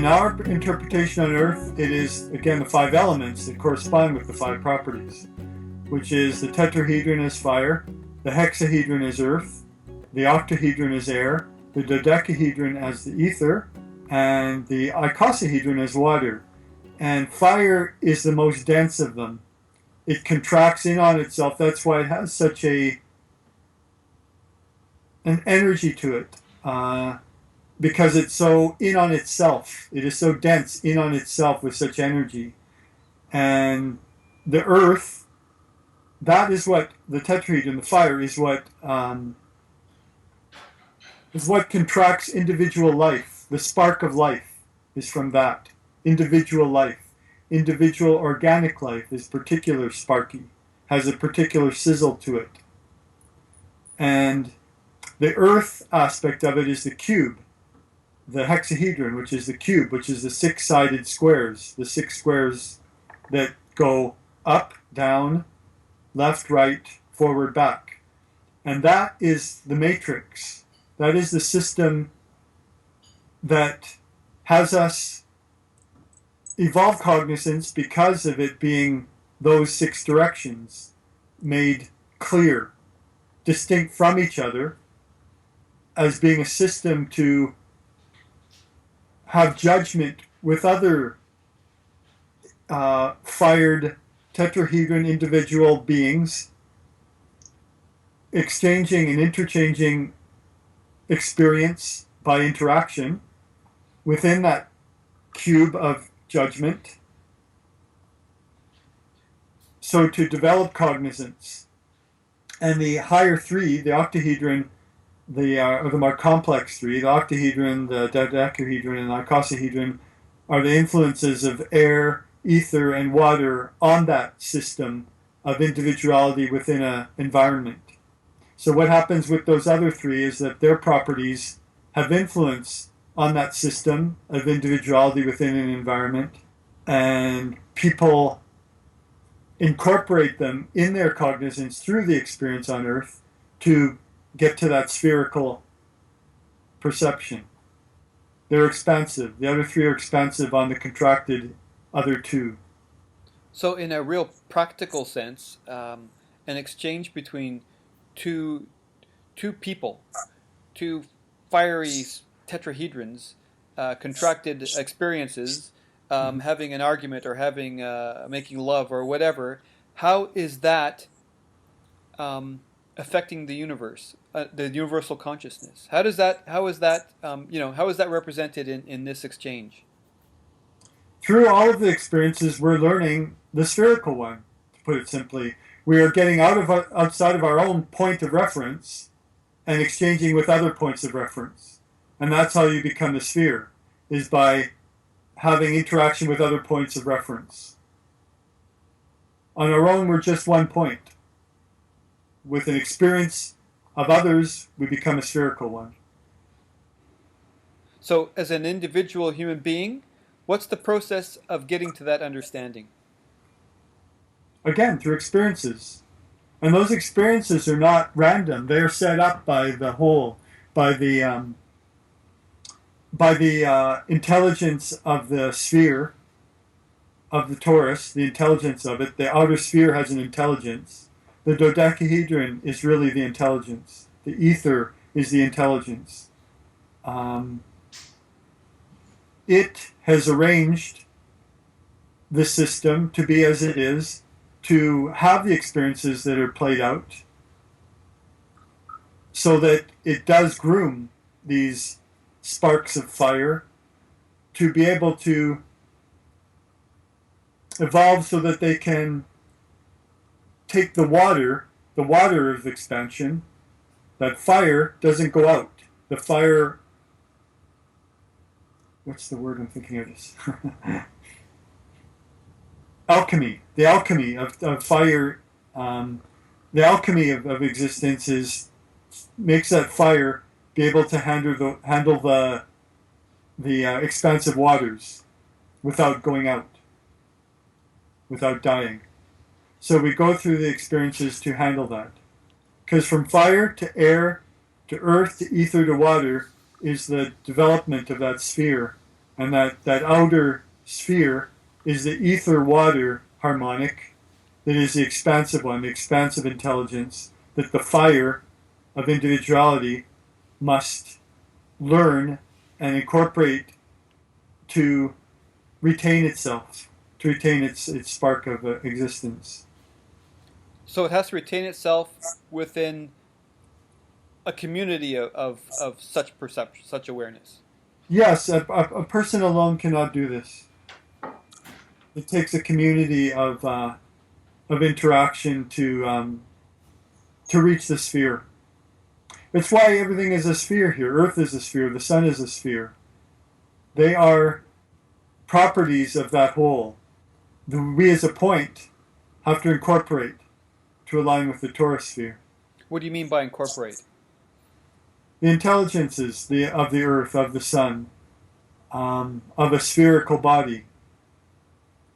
In our interpretation on Earth, it is, again, the five elements that correspond with the five properties, which is the tetrahedron is fire, the hexahedron is earth, the octahedron is air, the dodecahedron as the ether, and the icosahedron is water. And fire is the most dense of them. It contracts in on itself. That's why it has such an energy to it. Because it's so in on itself. It is so dense in on itself with such energy. And the earth, that is what the tetrahedron, the fire, is what contracts individual life. The spark of life is from that. Individual life. Individual organic life is particular sparky, has a particular sizzle to it. And the earth aspect of it is the cube. The hexahedron, which is the cube, which is the six-sided squares, the six squares that go up, down, left, right, forward, back. And that is the matrix. That is the system that has us evolve cognizance because of it being those six directions made clear, distinct from each other, as being a system to have judgment with other fired tetrahedron individual beings, exchanging and interchanging experience by interaction within that cube of judgment. So to develop cognizance. And the higher three, the octahedron, or the more complex three, the octahedron, the dodecahedron, and the icosahedron, are the influences of air, ether, and water on that system of individuality within an environment. So what happens with those other three is that their properties have influence on that system of individuality within an environment, and people incorporate them in their cognizance through the experience on Earth to get to that spherical perception. They're expansive. The other three are expansive on the contracted other two. So in a real practical sense, an exchange between two people, two fiery tetrahedrons, contracted experiences, having an argument or having making love or whatever, how is that affecting the universe, the universal consciousness? How is that represented in this exchange? Through all of the experiences, we're learning the spherical one, to put it simply. We are getting outside of our own point of reference and exchanging with other points of reference. And that's how you become a sphere, is by having interaction with other points of reference. On our own, we're just one point. With an experience of others, we become a spherical one. So as an individual human being, what's the process of getting to that understanding? Again, through experiences. And those experiences are not random. They are set up by the whole, by the intelligence of the sphere, of the torus, the intelligence of it. The outer sphere has an intelligence. The dodecahedron is really the intelligence. The ether is the intelligence. It has arranged the system to be as it is, to have the experiences that are played out, so that it does groom these sparks of fire to be able to evolve so that they can take the water of expansion. That fire doesn't go out. The fire, what's the word I'm thinking of this? Alchemy. The alchemy of fire, the alchemy of existence makes that fire be able to handle the expansive waters without going out, without dying. So we go through the experiences to handle that. Because from fire to air to earth to ether to water is the development of that sphere And that outer sphere is the ether-water harmonic, that is the expansive one, the expansive intelligence, that the fire of individuality must learn and incorporate to retain itself, to retain its spark of existence. So it has to retain itself within a community of such perception, such awareness. Yes, a person alone cannot do this. It takes a community of interaction to reach the sphere. It's why everything is a sphere here. Earth is a sphere. The sun is a sphere. They are properties of that whole. We as a point have to incorporate to align with the torus sphere. What do you mean by incorporate? The intelligences of the earth, of the sun, of a spherical body.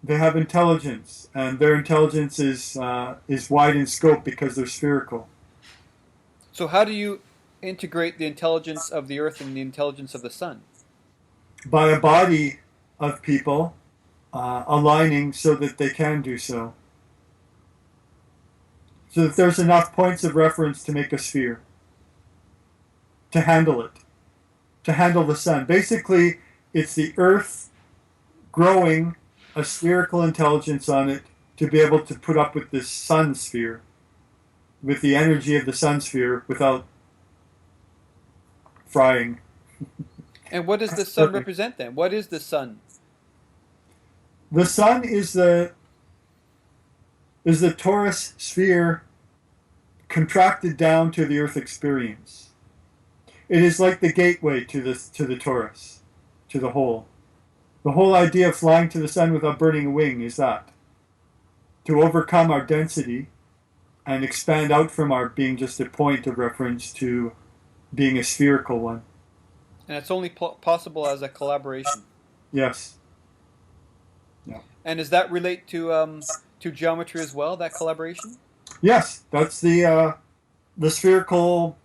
They have intelligence, and their intelligence is wide in scope because they're spherical. So how do you integrate the intelligence of the earth and the intelligence of the sun? By a body of people aligning so that they can do so. So that there's enough points of reference to make a sphere, to handle it, to handle the sun. Basically, it's the earth growing a spherical intelligence on it to be able to put up with this sun sphere, with the energy of the sun sphere without frying. And what does the sun represent then? What is the sun? The sun is the torus sphere contracted down to the earth experience. It is like the gateway to the torus, to the whole. The whole idea of flying to the sun without burning a wing is that. To overcome our density and expand out from our being just a point of reference to being a spherical one. And it's only possible as a collaboration. Yes. Yeah. And does that relate to geometry as well, that collaboration? Yes, that's the spherical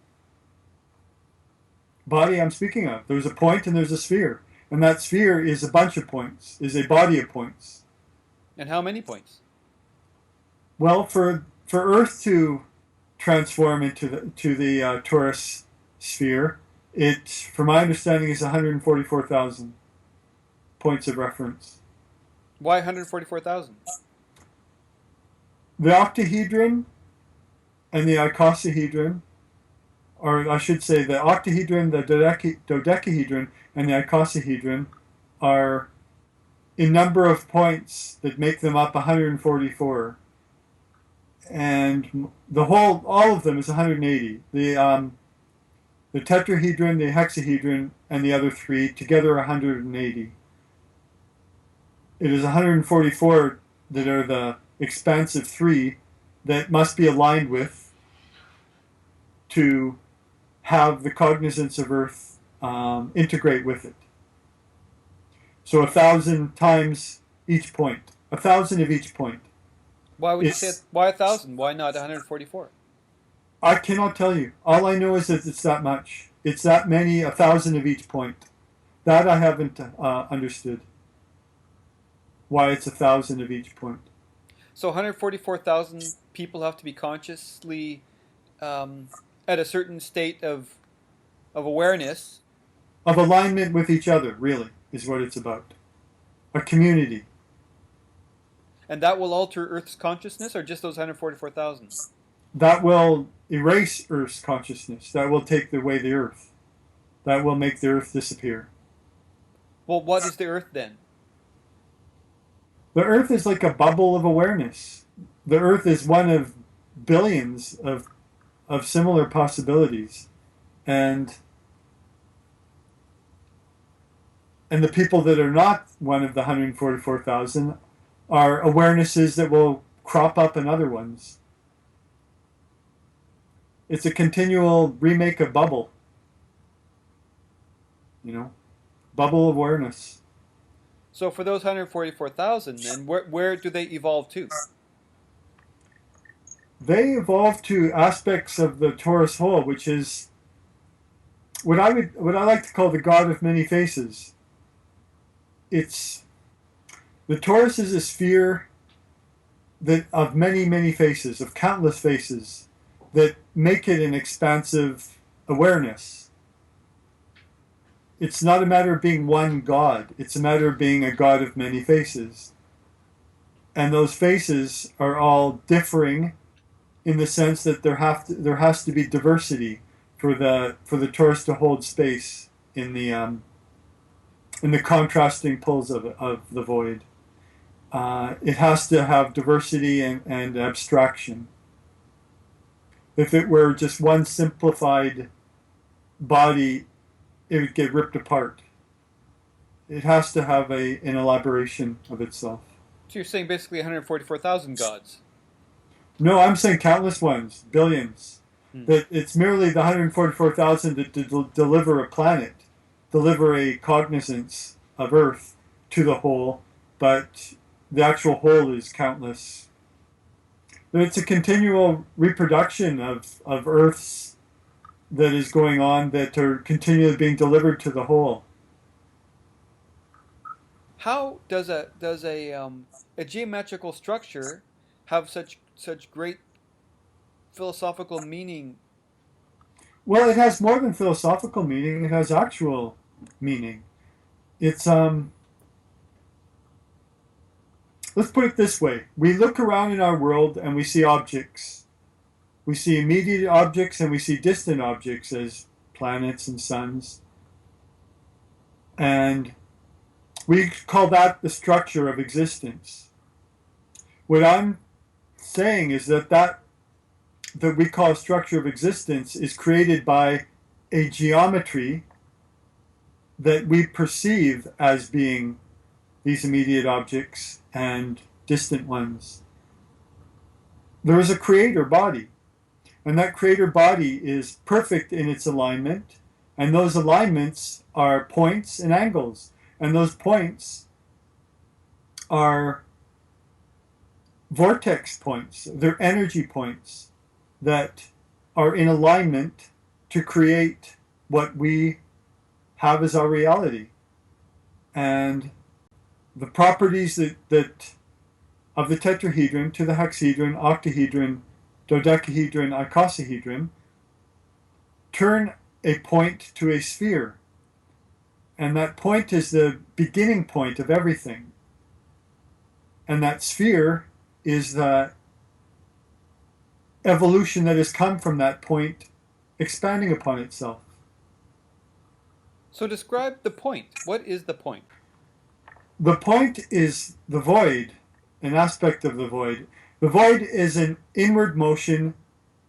body I'm speaking of. There's a point and there's a sphere. And that sphere is a bunch of points, is a body of points. And how many points? Well, for Earth to transform into the torus sphere, it, from my understanding, is 144,000 points of reference. Why 144,000? The octahedron and the icosahedron, or I should say the octahedron, the dodecahedron, and the icosahedron are in number of points that make them up 144. And all of them is 180. The tetrahedron, the hexahedron, and the other three together are 180. It is 144 that are the expansive three that must be aligned with to have the cognizance of Earth integrate with it. So 1,000 times each point. 1,000 of each point. Why would you say why 1,000? Why not 144? I cannot tell you. All I know is that it's that much. It's that many, 1,000 of each point. That I haven't understood. Why it's 1,000 of each point. So 144,000 people have to be consciously at a certain state of awareness. Of alignment with each other, really, is what it's about. A community. And that will alter Earth's consciousness, or just those 144,000? That will erase Earth's consciousness. That will take away the Earth. That will make the Earth disappear. Well, what is the Earth then? The Earth is like a bubble of awareness. The Earth is one of billions of similar possibilities. And the people that are not one of the 144,000 are awarenesses that will crop up in other ones. It's a continual remake of bubble. Bubble awareness. So for those 144,000, then where do they evolve to? They evolve to aspects of the torus whole, which is what I like to call the God of many faces. it's the torus is a sphere that of many, many faces, of countless faces, that make it an expansive awareness. It's not a matter of being one God. It's a matter of being a God of many faces. And those faces are all differing in the sense that there has to be diversity for the torus to hold space in the contrasting poles of the void. It has to have diversity and abstraction. If it were just one simplified body, it would get ripped apart. It has to have an elaboration of itself. So you're saying basically 144,000 gods. No, I'm saying countless ones, billions. Hmm. That it's merely the 144,000 that deliver a planet, deliver a cognizance of Earth to the whole, but the actual whole is countless. But it's a continual reproduction of Earths that is going on that are continually being delivered to the whole. How does a geometrical structure have such great philosophical meaning? Well, it has more than philosophical meaning. It has actual meaning. It's let's put it this way. We look around in our world and we see objects. We see immediate objects and we see distant objects as planets and suns. And we call that the structure of existence. What I'm saying is that we call a structure of existence is created by a geometry that we perceive as being these immediate objects and distant ones. There is a creator body, and that creator body is perfect in its alignment, and those alignments are points and angles, and those points are vortex points. They're energy points that are in alignment to create what we have as our reality. And the properties that of the tetrahedron to the hexahedron, octahedron, dodecahedron, icosahedron turn a point to a sphere. And that point is the beginning point of everything. And that sphere is the evolution that has come from that point expanding upon itself. So describe the point. What is the point? The point is the void, an aspect of the void. The void is an inward motion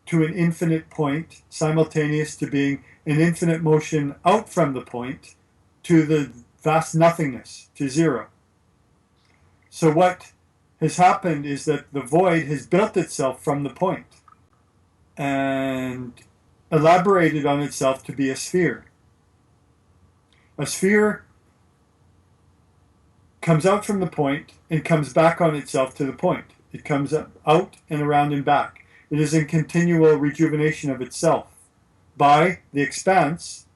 to an infinite point, simultaneous to being an infinite motion out from the point to the vast nothingness, to zero. So what has happened is that the void has built itself from the point and elaborated on itself to be a sphere. A sphere comes out from the point and comes back on itself to the point. It comes out and around and back. It is in continual rejuvenation of itself by the expanse,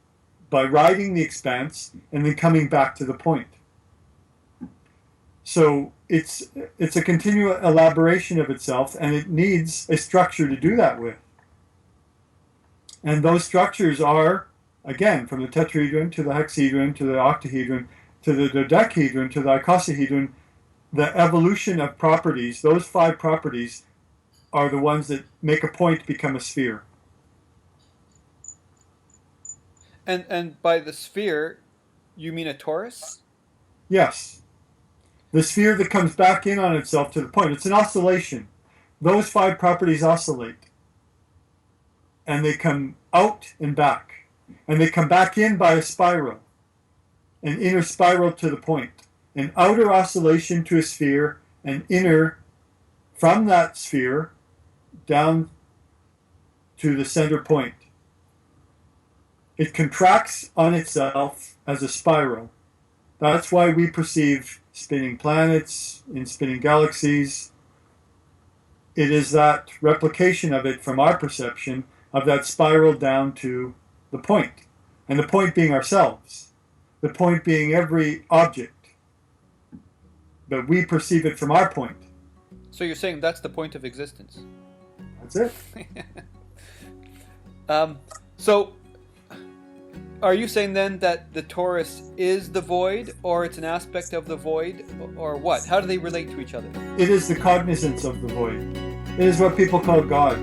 by riding the expanse, and then coming back to the point. So it's a continual elaboration of itself, and it needs a structure to do that with. And those structures are, again, from the tetrahedron to the hexahedron to the octahedron to the dodecahedron to the icosahedron, the evolution of properties, those 5 properties are the ones that make a point become a sphere. And by the sphere, you mean a torus? Yes. The sphere that comes back in on itself to the point. It's an oscillation. Those 5 properties oscillate. And they come out and back. And they come back in by a spiral. An inner spiral to the point. An outer oscillation to a sphere. An inner from that sphere down to the center point. It contracts on itself as a spiral. That's why we perceive spinning planets in spinning galaxies. It is that replication of it from our perception of that spiral down to the point. And the point being ourselves. The point being every object. that we perceive it from our point. So you're saying that's the point of existence. That's it. So are you saying then that the torus is the void, or it's an aspect of the void, or what? How do they relate to each other? It is the cognizance of the void. It is what people call God.